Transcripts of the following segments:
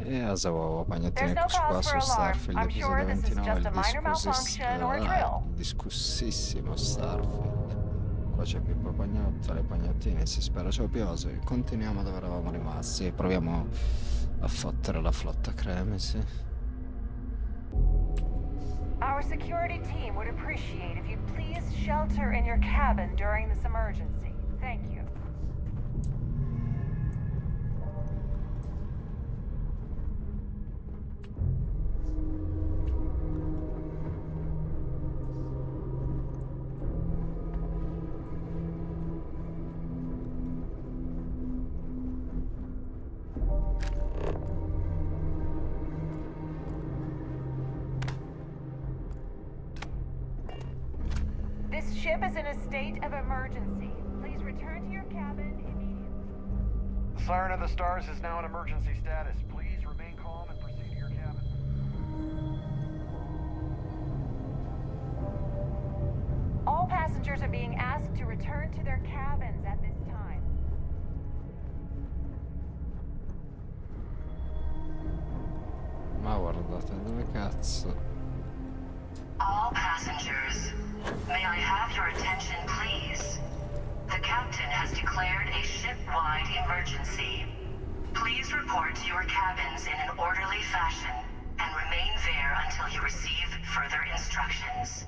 E adesso There's no eccoci qua cause for su alarm. Starfield I'm sure episodio this is 29, just a minor malfunction or a drill. il discussissimo Starfield. Qua c'è Pippo Pagnotta, le pagnottine, si spera cioppiose. Continuiamo dove eravamo rimasti, proviamo a fottere la flotta Cremisi. Our security team would appreciate if you'd please shelter in your cabin during this emergency. Thank you. This ship is in a state of emergency. Please return to your cabin immediately. The Siren of the Stars is now in emergency status. Please remain calm and proceed to your cabin. All passengers are being asked to return to their cabins at this time. Ma guardate, dove cazzo? All passengers, may I have your attention, please? The captain has declared a ship-wide emergency. Please report to your cabins in an orderly fashion and remain there until you receive further instructions.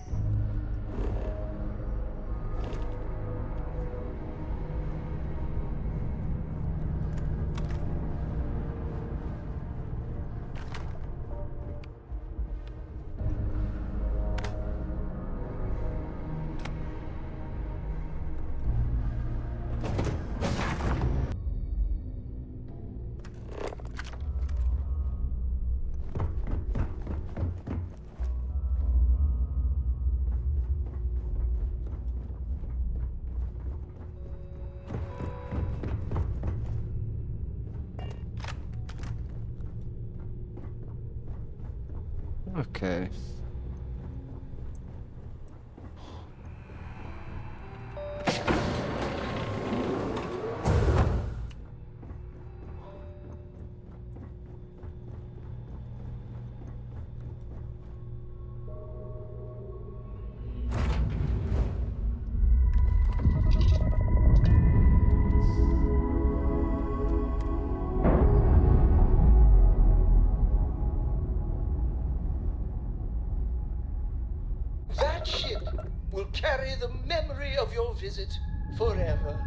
Ok. That ship will carry the memory of your visit forever.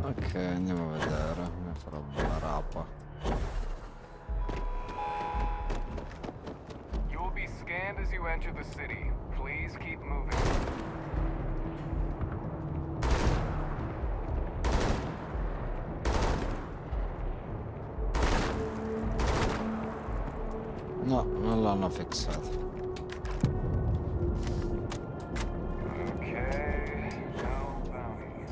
Ok, andiamo a vedere. Ne farò una rapa. You will be scanned as you enter the city. Please keep moving. No, non l'hanno fissato. Okay, no bounty.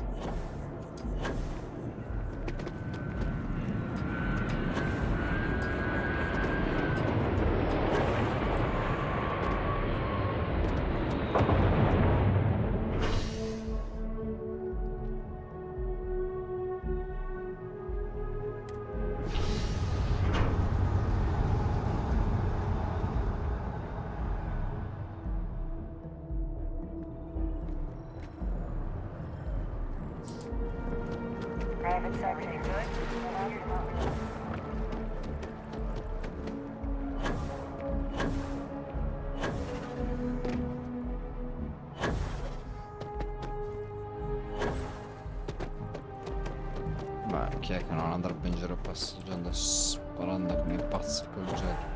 Raven's everything good? Beh, chi è che non andrebbe in giro passeggiando e sparando come i pazzi col jet?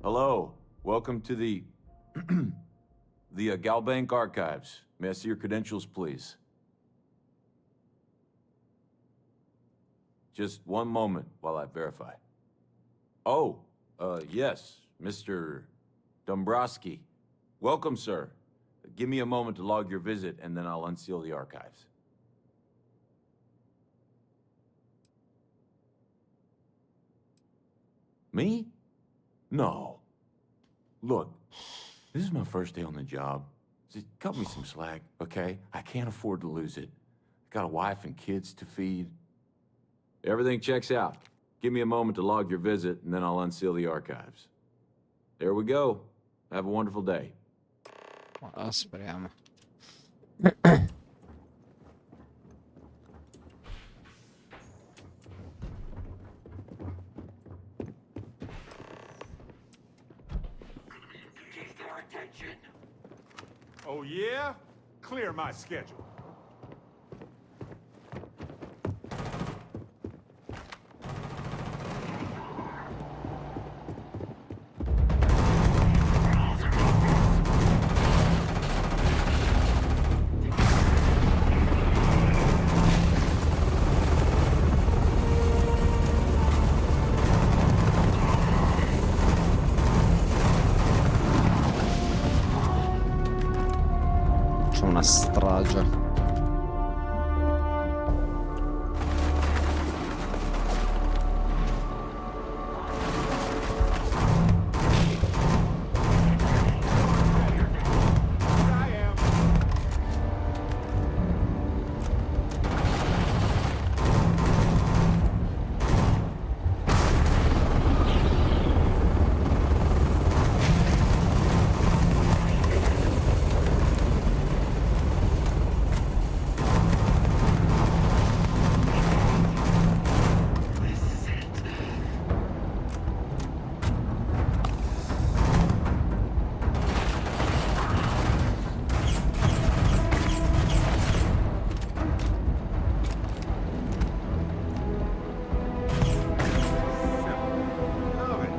Hello, welcome to the Galbank Archives. May I see your credentials, please? Just one moment while I verify. Oh, Yes, Mr. Dombrowski. Welcome, sir. Give me a moment to log your visit, and then I'll unseal the archives. Me? No. Look, this is my first day on the job. Just cut me some slack, okay? I can't afford to lose it. I got a wife and kids to feed. Everything checks out. Give me a moment to log your visit, and then I'll unseal the archives. There we go. Have a wonderful day. Speriamo. Oh, yeah? Clear my schedule. C'è una strage. I am. Love it.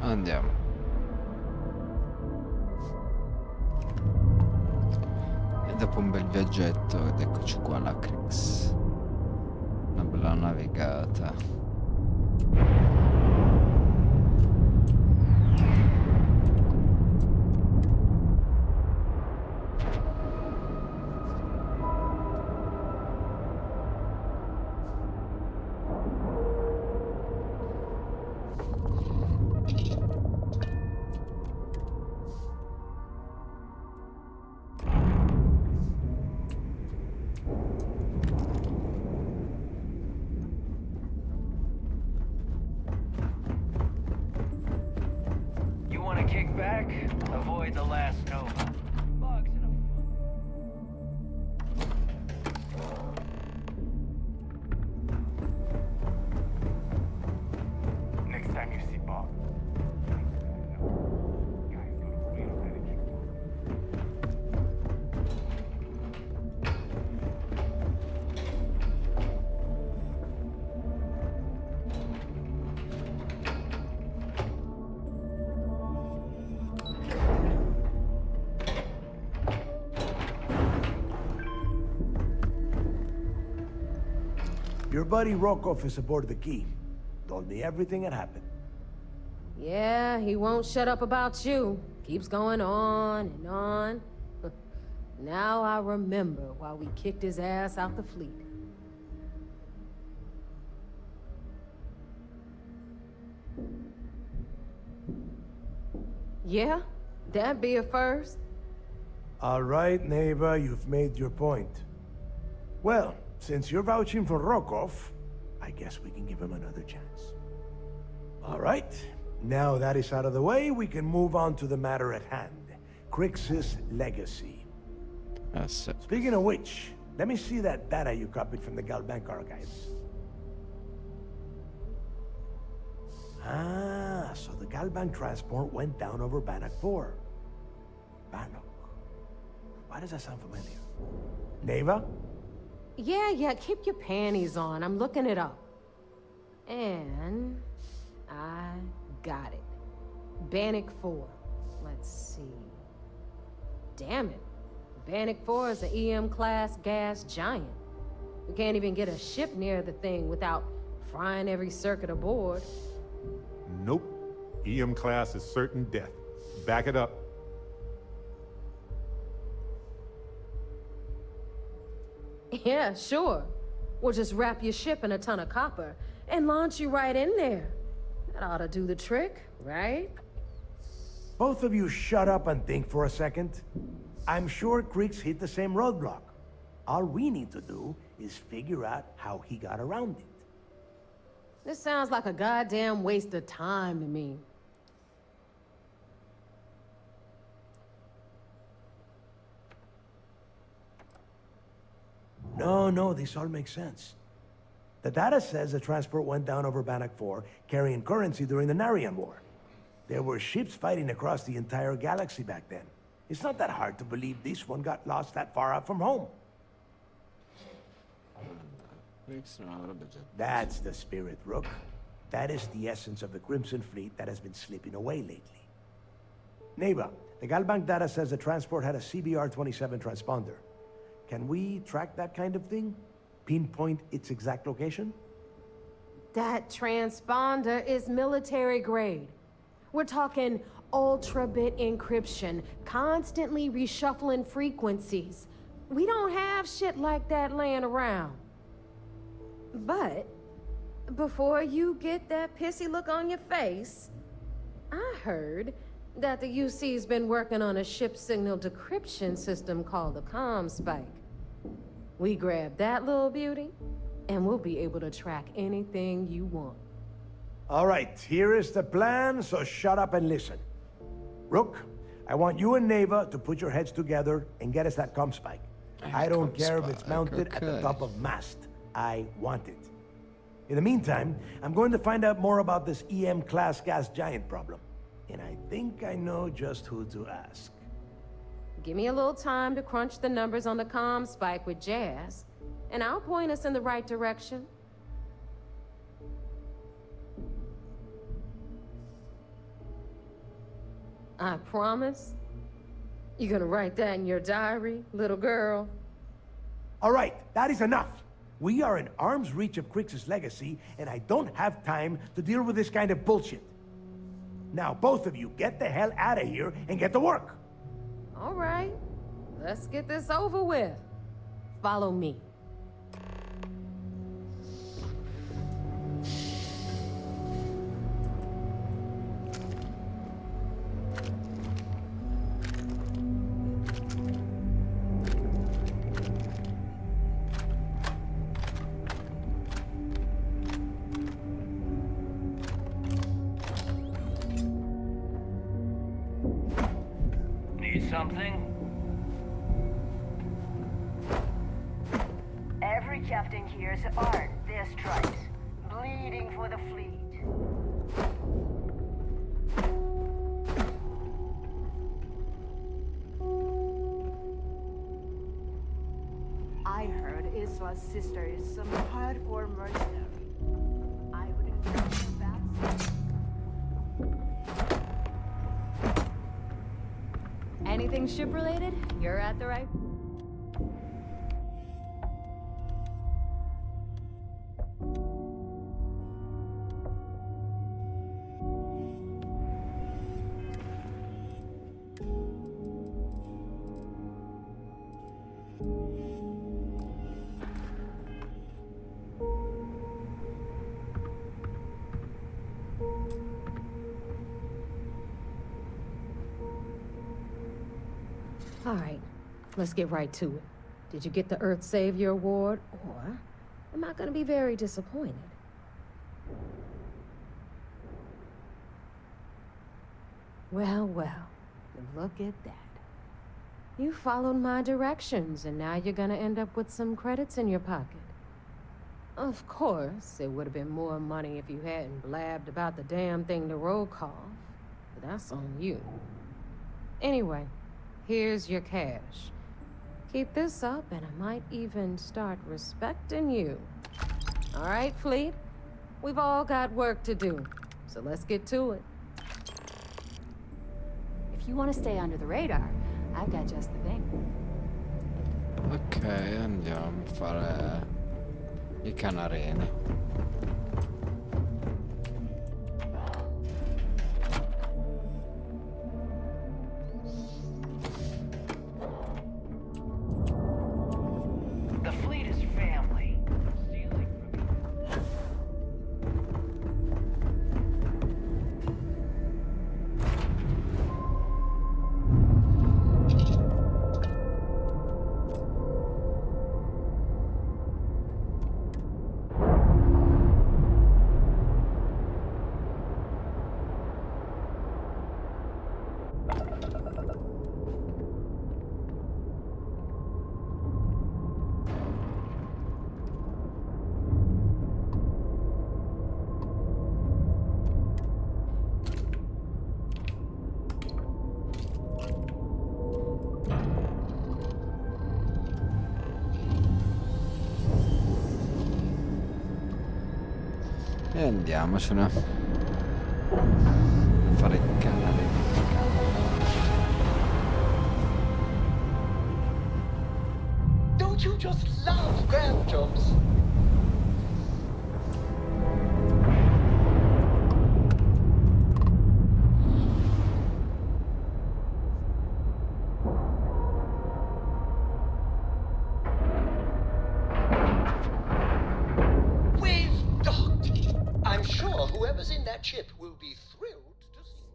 Andiamo. E dopo un bel viaggetto, ed eccoci qua alla Crix. Una bella navigata. You want to kick back? Avoid the last Nova. Bugs in a Next time you see Bob. Guys, go to real attitude. Your buddy Rokov is aboard the Key. Told me everything that happened. Yeah, he won't shut up about you. Keeps going on and on. Now I remember why we kicked his ass out the fleet. Yeah, that'd be a first. All right, neighbor, you've made your point. Well, since you're vouching for Rokov, I guess we can give him another chance. All right, now that is out of the way, we can move on to the matter at hand. Crix's legacy. That's it. Speaking of which, let me see that data you copied from the Galbank archives. Ah, so the Galbank transport went down over Bannock 4. Bannock. Why does that sound familiar? Neva? Yeah, keep your panties on. I'm looking it up. And I got it. Bannock 4. Let's see. Damn it. Bannock 4 is an EM-class gas giant. We can't even get a ship near the thing without frying every circuit aboard. Nope. EM class is certain death. Back it up. Yeah, sure. We'll just wrap your ship in a ton of copper and launch you right in there. That ought to do the trick, right? Both of you shut up and think for a second. I'm sure Crix hit the same roadblock. All we need to do is figure out how he got around it. This sounds like a goddamn waste of time to me. No, this all makes sense. The data says the transport went down over Bannock 4, carrying currency during the Narian War. There were ships fighting across the entire galaxy back then. It's not that hard to believe this one got lost that far out from home. That's the spirit, Rook. That is the essence of the Crimson Fleet that has been slipping away lately. Neva, the Galbank data says the transport had a CBR-27 transponder. Can we track that kind of thing? Pinpoint its exact location? That transponder is military grade. We're talking ultra-bit encryption, constantly reshuffling frequencies. We don't have shit like that laying around. But before you get that pissy look on your face, I heard that the UC's been working on a ship signal decryption system called the ComSpike. We grab that little beauty, and we'll be able to track anything you want. All right, here is the plan, so shut up and listen. Rook, I want you and Neva to put your heads together and get us that ComSpike. I don't care if it's mounted at the top of mast. I want it. In the meantime, I'm going to find out more about this EM-class gas giant problem. And I think I know just who to ask. Give me a little time to crunch the numbers on the ComSpike with Jazz, and I'll point us in the right direction. I promise. You gonna write that in your diary, little girl? All right, that is enough. We are in arm's reach of Crix's legacy, and I don't have time to deal with this kind of bullshit. Now, both of you, get the hell out of here and get to work. All right, let's get this over with. Follow me. Need something? Every captain here's earned their stripes, bleeding for the fleet. I heard Iswa's sister is some hardcore mercenary. I wouldn't trust her back. Anything ship-related? You're at the right... let's get right to it. Did you get the Earth Savior Award, or am I gonna be very disappointed? Well, well, look at that. You followed my directions, and now you're gonna end up with some credits in your pocket. Of course, it would have been more money if you hadn't blabbed about the damn thing to roll call, but that's on you. Anyway, here's your cash. Keep this up, and I might even start respecting you. All right, Fleet? We've all got work to do, so let's get to it. If you want to stay under the radar, I've got just the thing. Ok, andiamo a fare i canarini. The fleet is family. Stealing from E andiamocene. Fare i canarini. Don't you just love grand jumps? We've docked. I'm sure whoever's in that ship will be thrilled to see.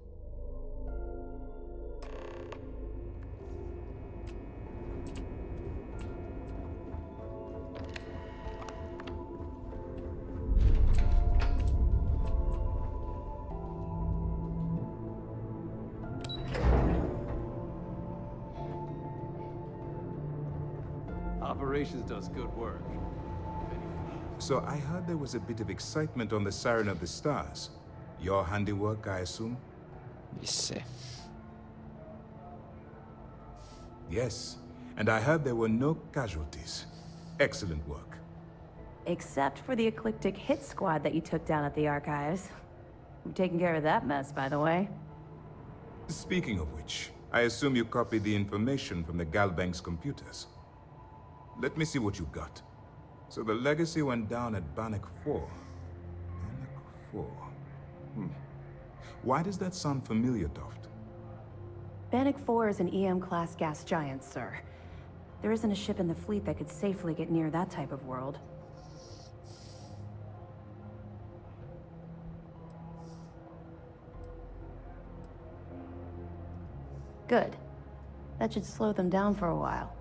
Operations does good work. So I heard there was a bit of excitement on the Siren of the Stars. Your handiwork, I assume? Yes. Yes, and I heard there were no casualties. Excellent work. Except for the eclectic hit squad that you took down at the archives. We've taken care of that mess, by the way. Speaking of which, I assume you copied the information from the Galbank's computers. Let me see what you got. So the legacy went down at Bannock 4. Bannock 4. Why does that sound familiar, Toft? Bannock 4 is an EM-class gas giant, sir. There isn't a ship in the fleet that could safely get near that type of world. Good. That should slow them down for a while.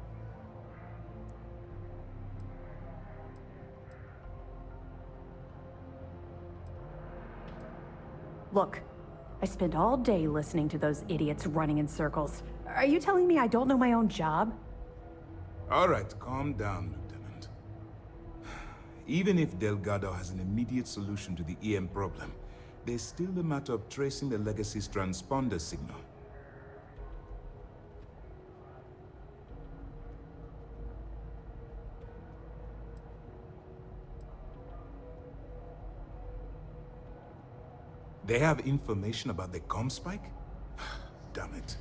Look, I spent all day listening to those idiots running in circles. Are you telling me I don't know my own job? All right, calm down, Lieutenant. Even if Delgado has an immediate solution to the EM problem, there's still the matter of tracing the Legacy's transponder signal. They have information about the comm spike? Damn it.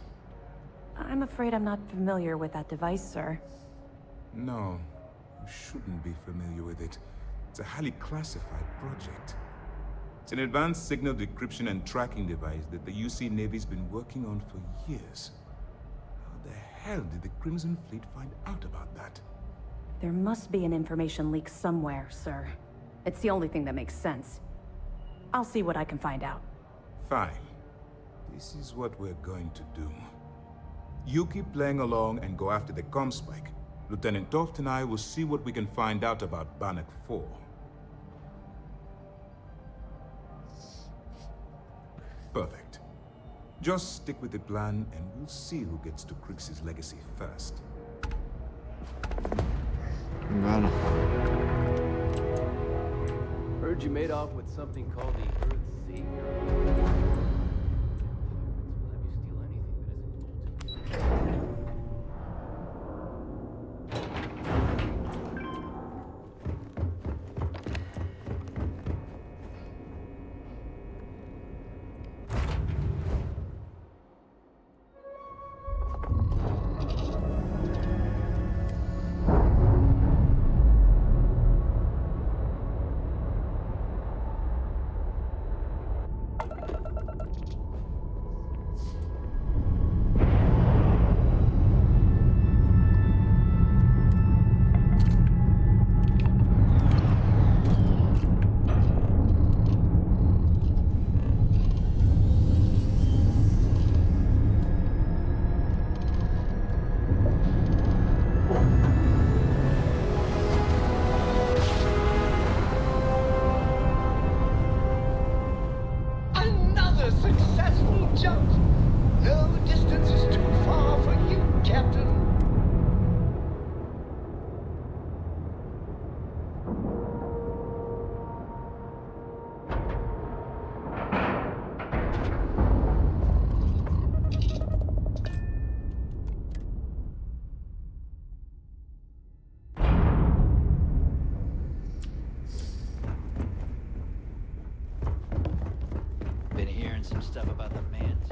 I'm afraid I'm not familiar with that device, sir. No, you shouldn't be familiar with it. It's a highly classified project. It's an advanced signal decryption and tracking device that the UC Navy's been working on for years. How the hell did the Crimson Fleet find out about that? There must be an information leak somewhere, sir. It's the only thing that makes sense. I'll see what I can find out. Fine. This is what we're going to do. You keep playing along and go after the comm spike. Lieutenant Toft and I will see what we can find out about Bannock 4. Perfect. Just stick with the plan and we'll see who gets to Crix's legacy first. Bene. Heard you made off with something called the Earth Savior. Another successful jump! No distance is too far for you, Captain. Been hearing some stuff about the Mantis.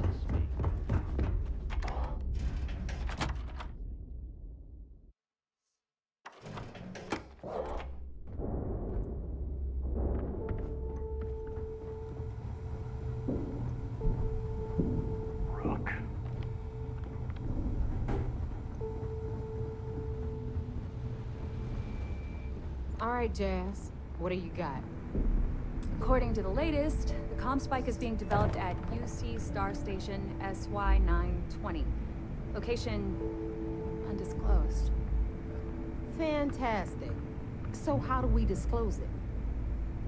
Rook. All right, Jazz. What do you got? According to the latest, the comm spike is being developed at UC Star Station SY920. Location undisclosed. Fantastic. So how do we disclose it?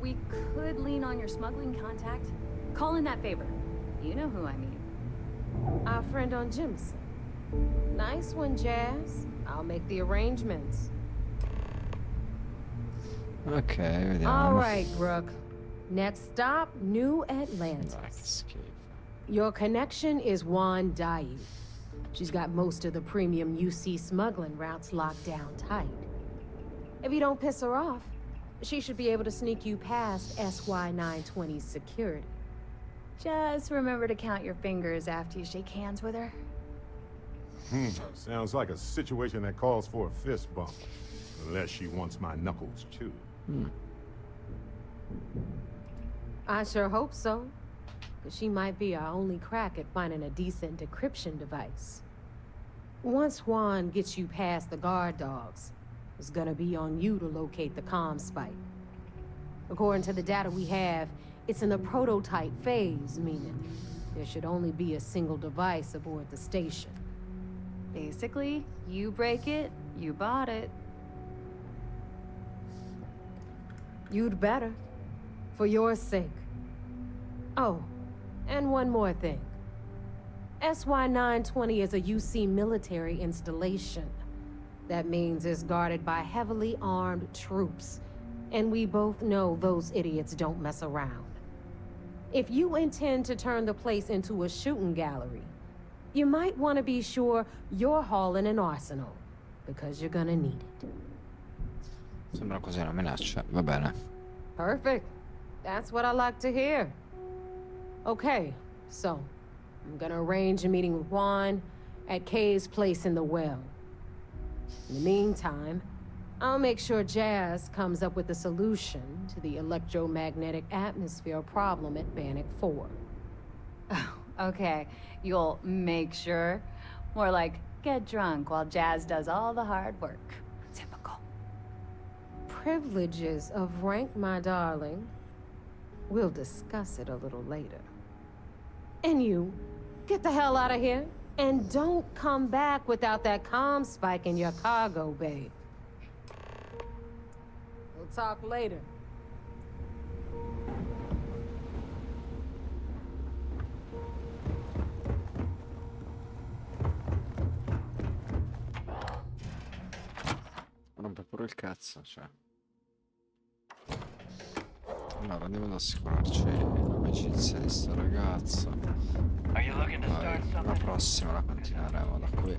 We could lean on your smuggling contact. Call in that favor. You know who I mean. Our friend on Jimson. Nice one, Jazz. I'll make the arrangements. Ok, vediamo. All right, Brooke. Next stop, New Atlantis. Your connection is Juan Dayu. She's got most of the premium UC smuggling routes locked down tight. If you don't piss her off, she should be able to sneak you past SY920's security. Just remember to count your fingers after you shake hands with her. Sounds like a situation that calls for a fist bump. Unless she wants my knuckles, too. I sure hope so. 'Cause she might be our only crack at finding a decent decryption device. Once Juan gets you past the guard dogs, it's gonna be on you to locate the comm spike. According to the data we have, it's in the prototype phase, meaning there should only be a single device aboard the station. Basically, you break it, you bought it. You'd better. For your sake. Oh, and one more thing. SY920 is a UC military installation. That means it's guarded by heavily armed troops. And we both know those idiots don't mess around. If you intend to turn the place into a shooting gallery, you might want to be sure you're hauling an arsenal, because you're gonna need it. Sembra così una minaccia. Va bene. Perfect. That's what I like to hear. Okay, so I'm gonna arrange a meeting with Juan at Kay's place in the well. In the meantime, I'll make sure Jazz comes up with a solution to the electromagnetic atmosphere problem at Bannock 4. Oh, okay. You'll make sure. More like, get drunk while Jazz does all the hard work. Typical. Privileges of rank, my darling. We'll discuss it a little later. And you, get the hell out of here. And don't come back without that comm spike in your cargo bay. We'll talk later. Rompe pure il cazzo, cioè. Allora, andiamo ad assicurarci l'amicizia di sto ragazzo. Poi la prossima la continueremo da qui.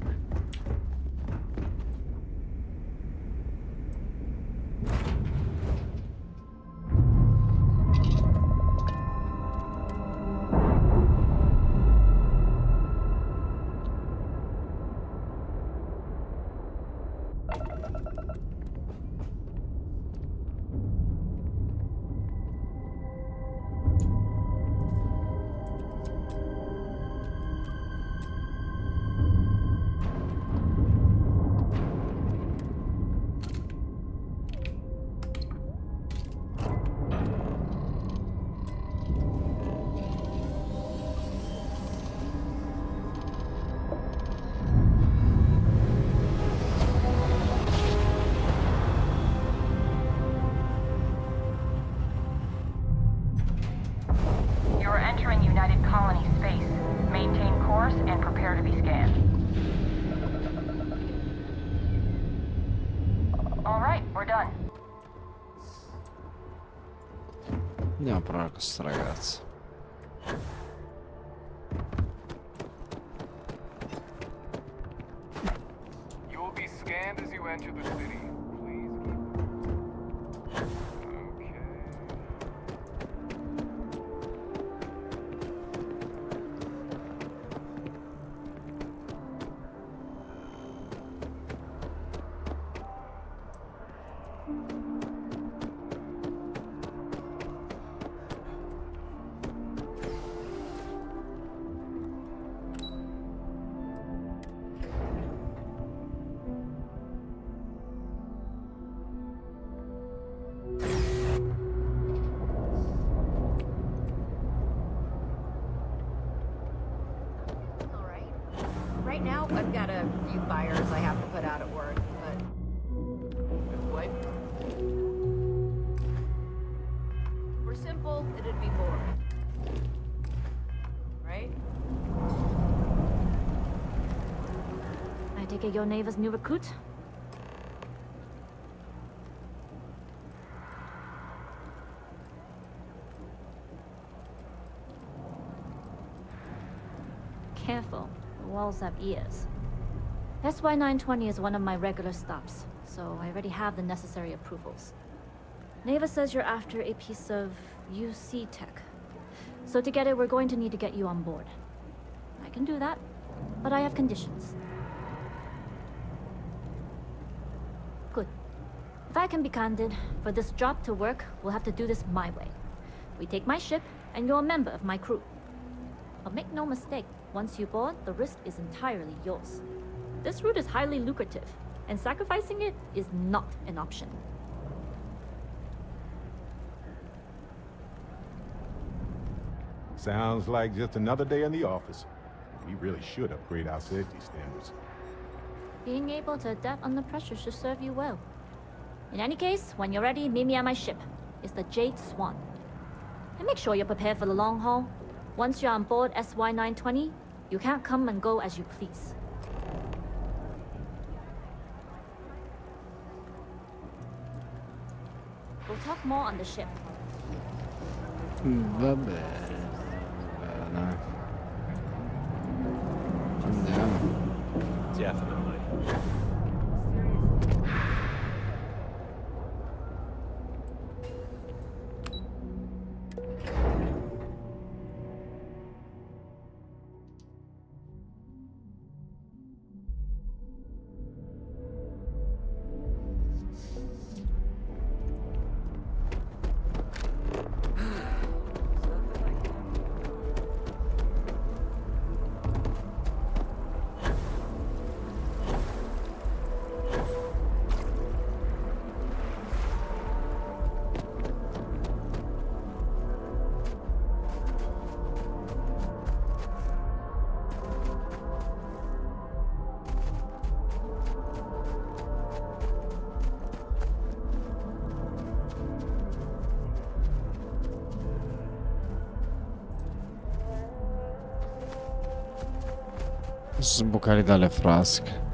You're entering United Colony space. Maintain course and prepare to be scanned. All right, we're done. Andiamo a provare con sto ragazzo. You will be scanned as you enter the city. Please keep... Okay. Right now, I've got a few fires I have to put out at work, but... What? For simple, it'd be boring. Right? I take it your neighbor's new recruit? Careful. The walls have ears. SY920 is one of my regular stops, so I already have the necessary approvals. Neva says you're after a piece of UC tech. So to get it, we're going to need to get you on board. I can do that, but I have conditions. Good. If I can be candid, for this job to work, we'll have to do this my way. We take my ship, and you're a member of my crew. But make no mistake, once you board, the risk is entirely yours. This route is highly lucrative, and sacrificing it is not an option. Sounds like just another day in the office. We really should upgrade our safety standards. Being able to adapt under pressure should serve you well. In any case, when you're ready, meet me at my ship. It's the Jade Swan. And make sure you're prepared for the long haul. Once you're on board SY920, you can't come and go as you please. We'll talk more on the ship. Va bene. Andiamo. Definitely. Sbucali dalle frasche.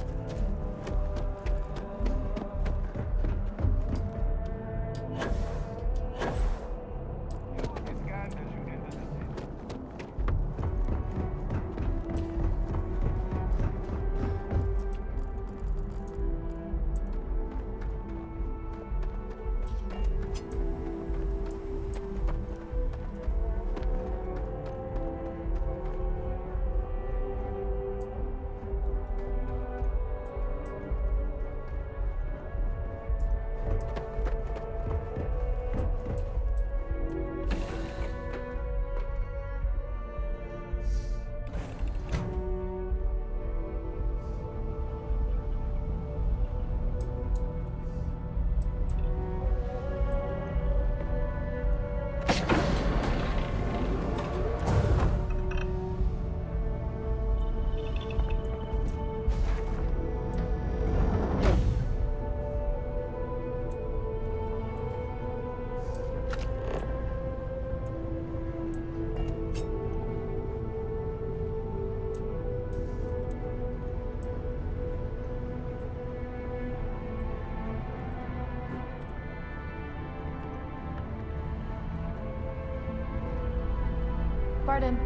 Pardon.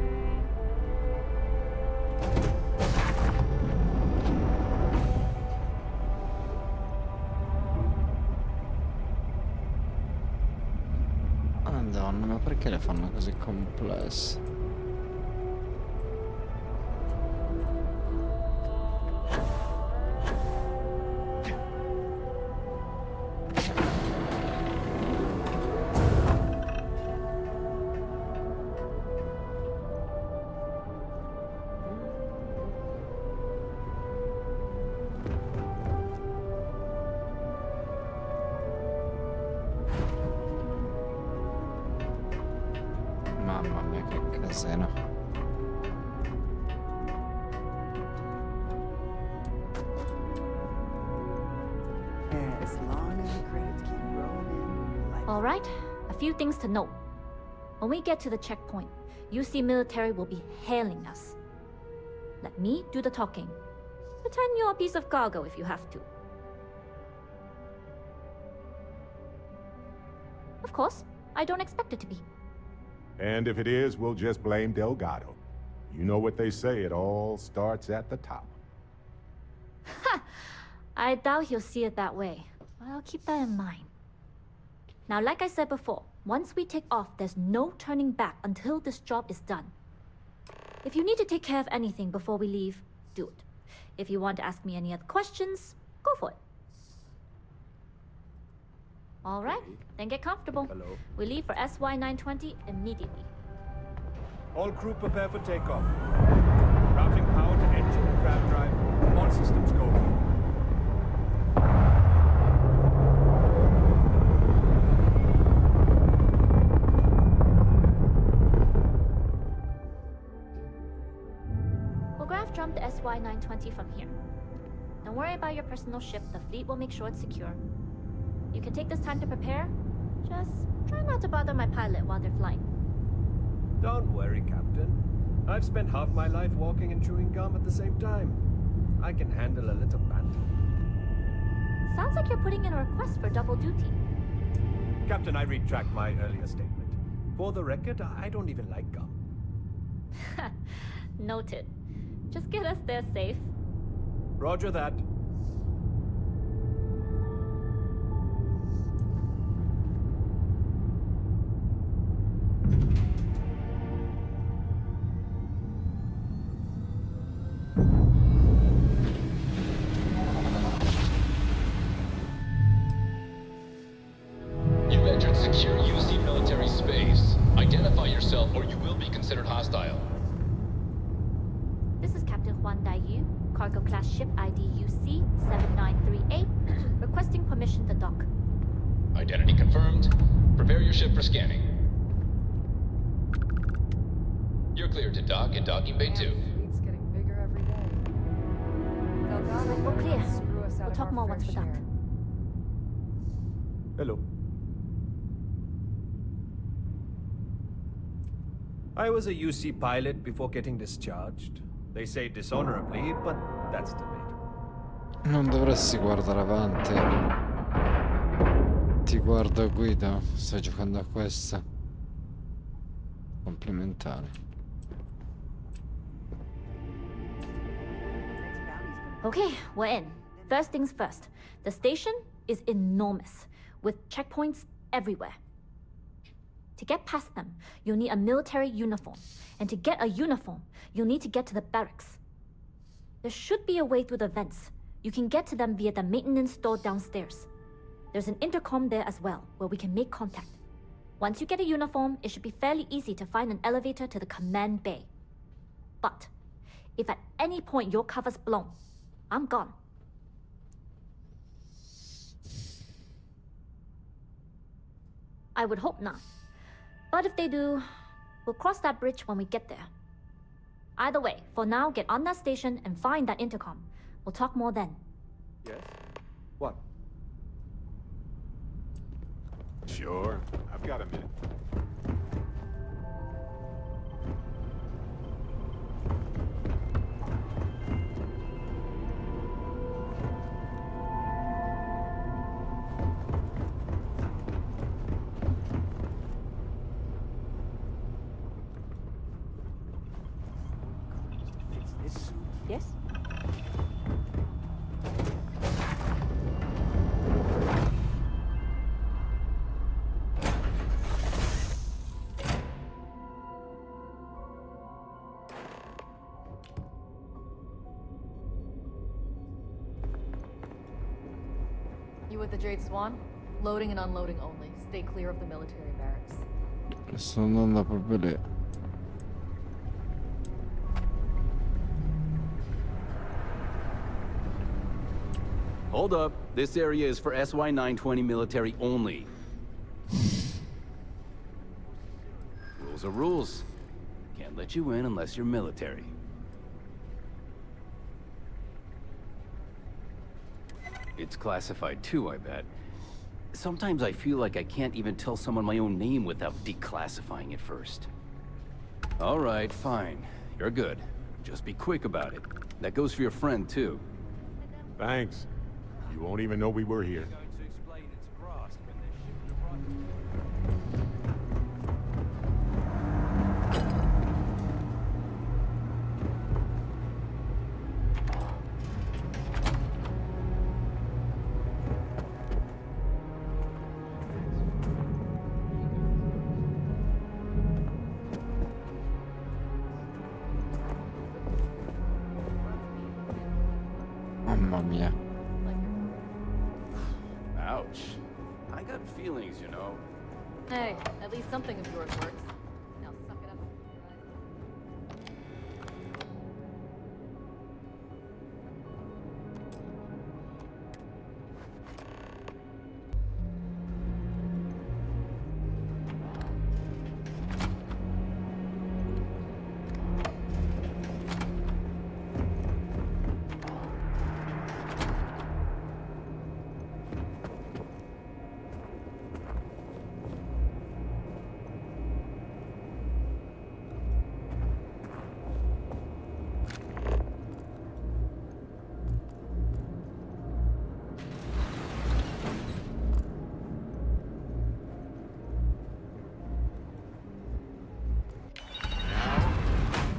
Madonna, ma perché le fanno così complesse? Mamma mia, che casino. As long as the credits keep rolling, life. All right, a few things to note. When we get to the checkpoint, UC military will be hailing us. Let me do the talking. Pretend you're a piece of cargo if you have to. Of course, I don't expect it to be. And if it is, we'll just blame Delgado. You know what they say, it all starts at the top. Ha! I doubt he'll see it that way. But I'll keep that in mind. Now, like I said before, once we take off, there's no turning back until this job is done. If you need to take care of anything before we leave, do it. If you want to ask me any other questions, go for it. All right, then get comfortable. Hello. We leave for SY920 immediately. All crew prepare for takeoff. Routing power to engine and crab drive. All systems go. We'll graph jump the SY920 from here. Don't worry about your personal ship. The fleet will make sure it's secure. You can take this time to prepare. Just try not to bother my pilot while they're flying. Don't worry, Captain. I've spent half my life walking and chewing gum at the same time. I can handle a little banter. Sounds like you're putting in a request for double duty. Captain, I retract my earlier statement. For the record, I don't even like gum. Noted. Just get us there safe. Roger that. You've entered secure UC military space. Identify yourself or you will be considered hostile. This is Captain Huan Daiyu, cargo class ship ID UC 7938, requesting permission to dock. Identity confirmed. Prepare your ship for scanning. You're cleared to dock at docking bay 2. Fleet's getting bigger every day. Delgado, We're clear. screw us out We'll of talk our more fair once we're docked. share. Hello. I was a UC pilot before getting discharged. They say dishonorably, but that's debatable. Non dovresti guardare avanti. Ti guardo Guido, stai giocando a questa. Complimentari. Okay, we're in. First things first. The station is enormous, with checkpoints everywhere. To get past them, you'll need a military uniform. And to get a uniform, you'll need to get to the barracks. There should be a way through the vents. You can get to them via the maintenance store downstairs. There's an intercom there as well, where we can make contact. Once you get a uniform, it should be fairly easy to find an elevator to the command bay. But if at any point your cover's blown, I'm gone. I would hope not. But if they do, we'll cross that bridge when we get there. Either way, for now, get on that station and find that intercom. We'll talk more then. Yes? What? Sure. I've got a minute. Yes? You with the Jade Swan? Loading and unloading only. Stay clear of the military barracks. Sto andando proprio lì. Hold up. This area is for SY-920 military only. Rules are rules. Can't let you in unless you're military. It's classified too, I bet. Sometimes I feel like I can't even tell someone my own name without declassifying it first. All right, fine. You're good. Just be quick about it. That goes for your friend, too. Thanks. You won't even know we were here. Mamma mia. Ouch. I got feelings, you know. Hey, at least something of yours works. Now suck it up.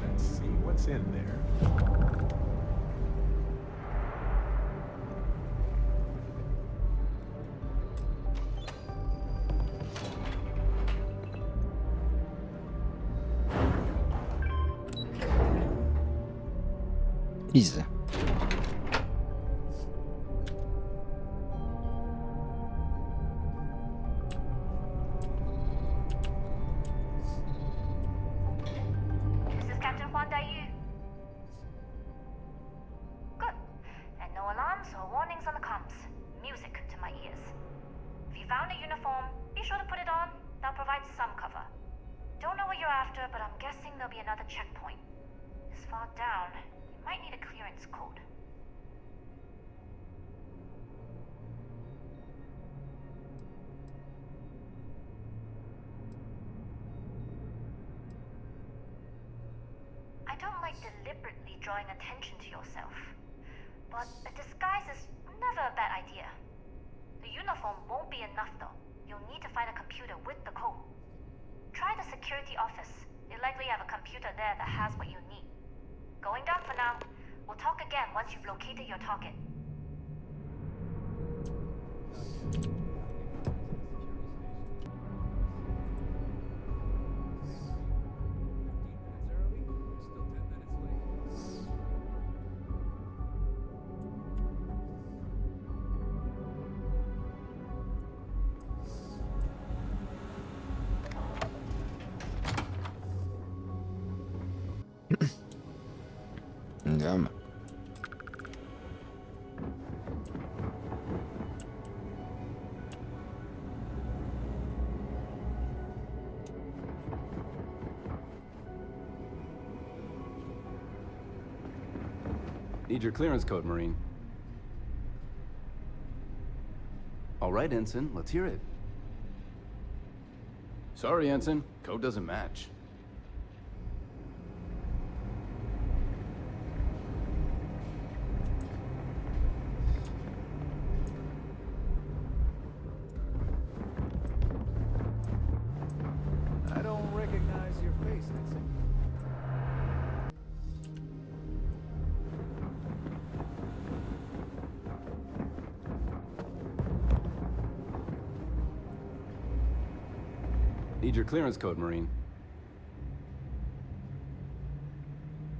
Let's see what's in there. Easy. This is Captain Huan Daiyu. Good. And no alarms or warnings on the comms. Music to my ears. If you found a uniform, be sure to put it on. That'll provide some cover. Don't know what you're after, but I'm guessing there'll be another checkpoint. This far down, you might need a clearance code. I don't like deliberately drawing attention to yourself. But a disguise is never a bad idea. The uniform won't be enough though. You'll need to find a computer with the code. Try the security office. They likely have a computer there that has what you need. Going down for now. We'll talk again once you've located your target. Andiamo. Need your clearance code, Marine. All right, Ensign, let's hear it. Sorry, Ensign. Code doesn't match. I don't recognize your face, Ensign. Need your clearance code, Marine.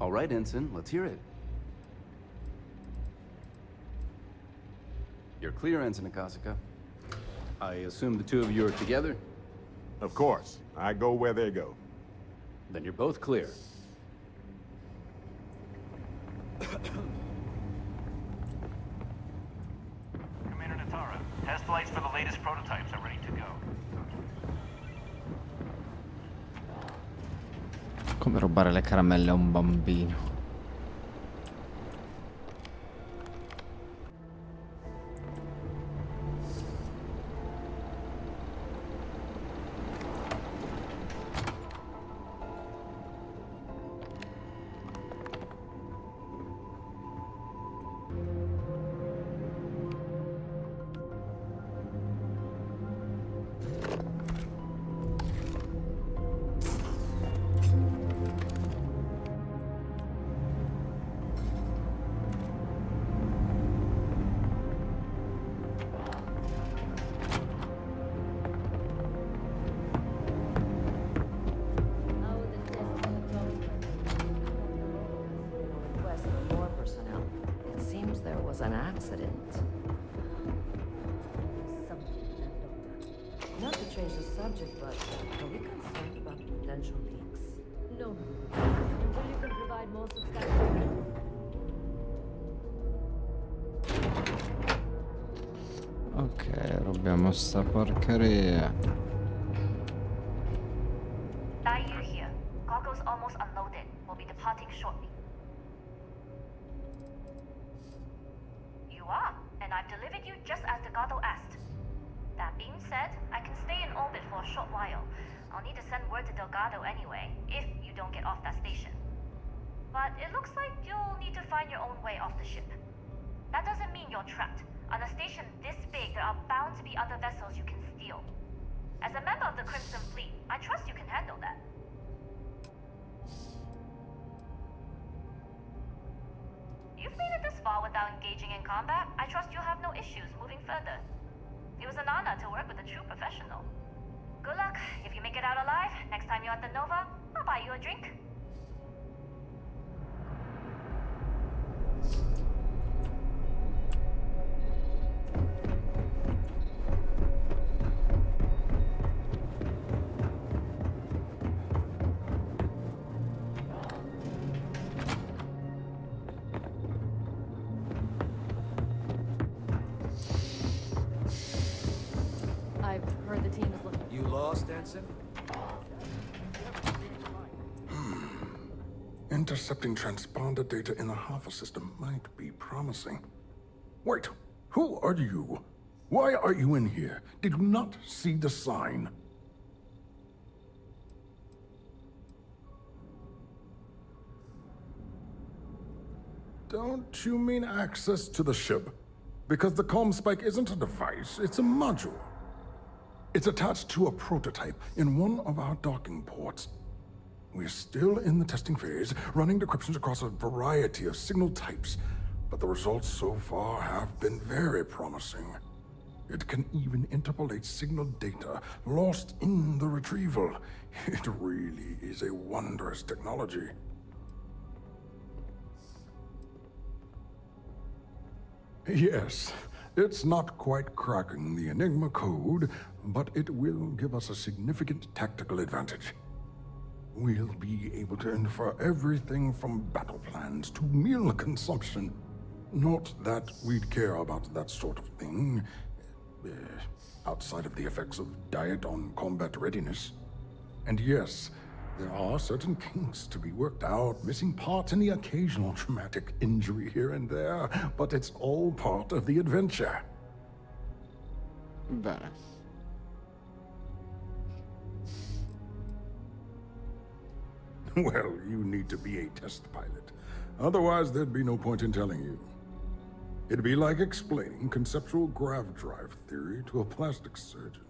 All right, Ensign, let's hear it. You're clear, Ensign Akasaka. I assume the two of you are together? Of course. I go where they go. Then you're both clear. Commander Natara, test flights for the latest prototypes are ready to go. Come rubare le caramelle a un bambino. Request for more personnel. It seems there was an accident. Not to change the subject, but are we concerned about potential leaks? No. Until you can provide more substantial. Ok, rubiamo sta porcheria. Daiyu here. Cargo's almost unloaded. We'll be departing shortly. You are, and I've delivered you just as Delgado asked. That being said, I can stay in orbit for a short while. I'll need to send word to Delgado anyway, if you don't get off that station. But it looks like you'll need to find your own way off the ship. That doesn't mean you're trapped. On a station this big, there are bound to be other vessels you can steal. As a member of the Crimson Fleet, I trust you can handle that. You've made it this far without engaging in combat. I trust you'll have no issues moving further. It was an honor to work with a true professional. Good luck. If you make it out alive, next time you're at the Nova, I'll buy you a drink. I've heard the team is looking. You lost, Ensign? Intercepting transponder data in the Alpha system might be promising. Wait, who are you? Why are you in here? Did you not see the sign? Don't you mean access to the ship? Because the comm spike isn't a device, it's a module. It's attached to a prototype in one of our docking ports. We're still in the testing phase, running decryptions across a variety of signal types, but the results so far have been very promising. It can even interpolate signal data lost in the retrieval. It really is a wondrous technology. Yes, it's not quite cracking the Enigma code, but it will give us a significant tactical advantage. We'll be able to infer everything from battle plans to meal consumption. Not that we'd care about that sort of thing, outside of the effects of diet on combat readiness. And yes, there are certain kinks to be worked out, missing parts and the occasional traumatic injury here and there, but it's all part of the adventure. Bene. Well, you need to be a test pilot. Otherwise, there'd be no point in telling you. It'd be like explaining conceptual grav drive theory to a plastic surgeon.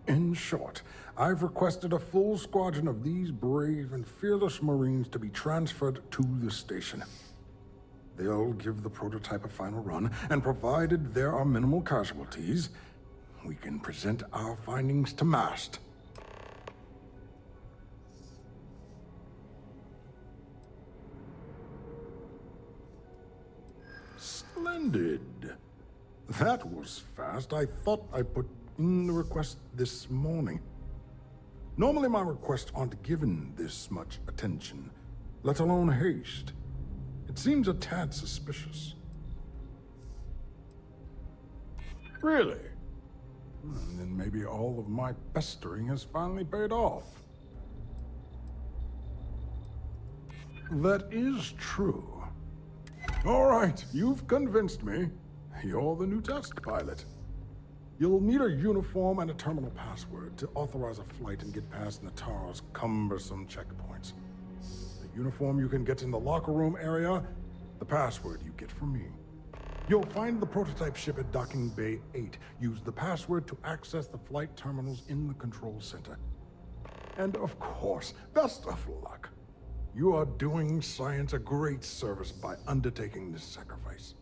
In short, I've requested a full squadron of these brave and fearless Marines to be transferred to the station. They'll give the prototype a final run, and provided there are minimal casualties, we can present our findings to MAST. Splendid. That was fast. I thought I put in the request this morning. Normally my requests aren't given this much attention, let alone haste. It seems a tad suspicious. Really? Then maybe all of my pestering has finally paid off. That is true. All right, you've convinced me. You're the new test pilot. You'll need a uniform and a terminal password to authorize a flight and get past Nataro's cumbersome checkpoints. The uniform you can get in the locker room area, the password you get from me. You'll find the prototype ship at Docking Bay 8. Use the password to access the flight terminals in the control center. And of course, best of luck. You are doing science a great service by undertaking this sacrifice.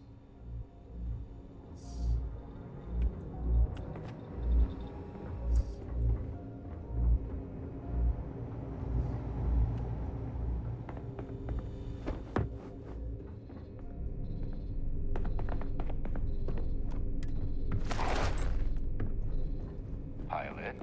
Pilot.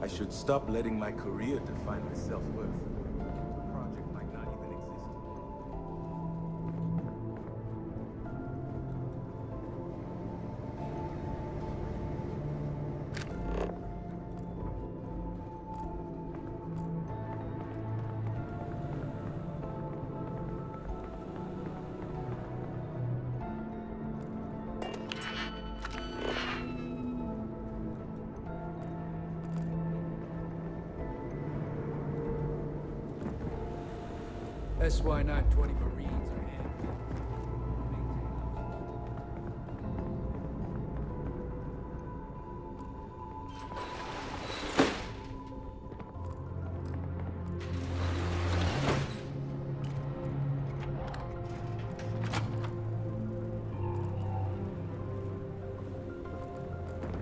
I should stop letting my career define my self-worth. The project might not even exist. SY-920 Marines are in.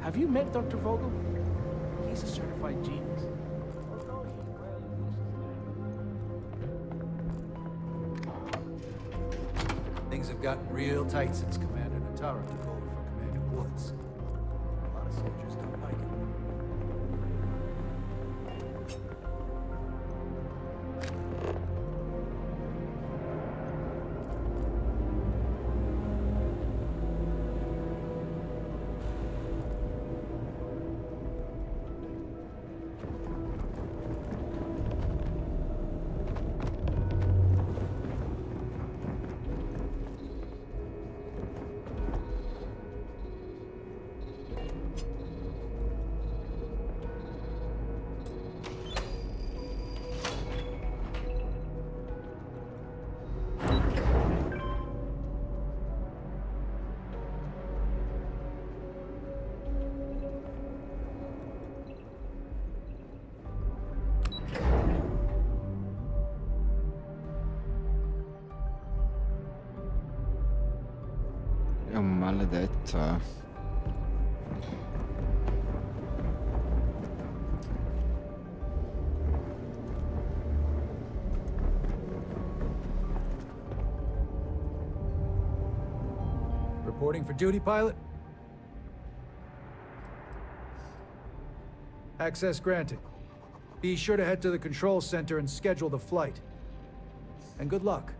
Have you met Dr. Vogel? He's a certified genius. Things have gotten real tight since Commander Natara took over for Commander Woods. A lot of soldiers don't like it. È un maledetto, eh. Reporting for duty, pilot? Access granted. Be sure to head to the control center and schedule the flight. And good luck.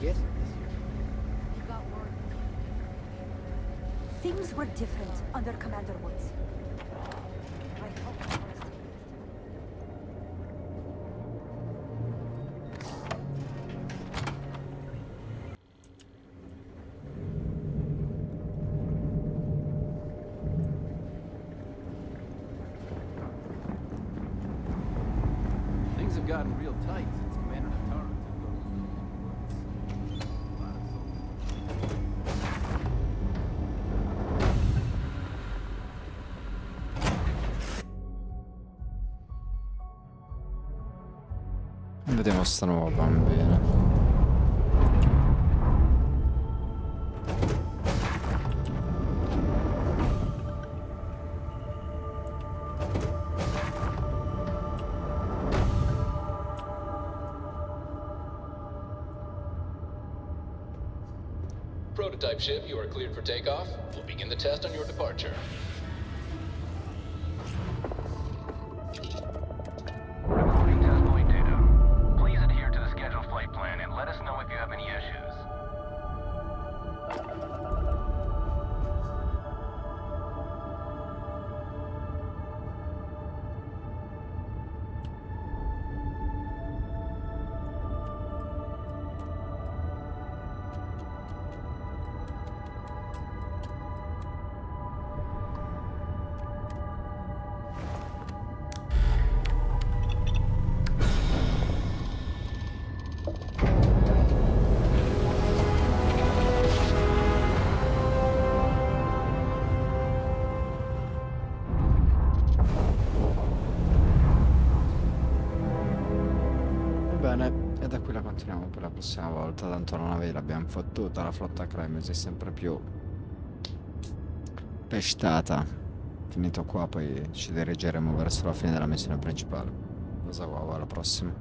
Yes? Things were different under Commander Woods. Things have gotten real tight since Commander Natara took over. Vediamo sta nuova bambina. Prototype ship, you are cleared for takeoff. We'll begin the test on your departure. Reporting test flight data. Please adhere to the scheduled flight plan and let us know if you have any issues. Bene, e da qui la continuiamo per la prossima volta, tanto la nave l'abbiamo fottuta, la flotta Cremisi è sempre più pestata. Finito qua poi ci dirigeremo verso la fine della missione principale. Cosa wow, alla prossima.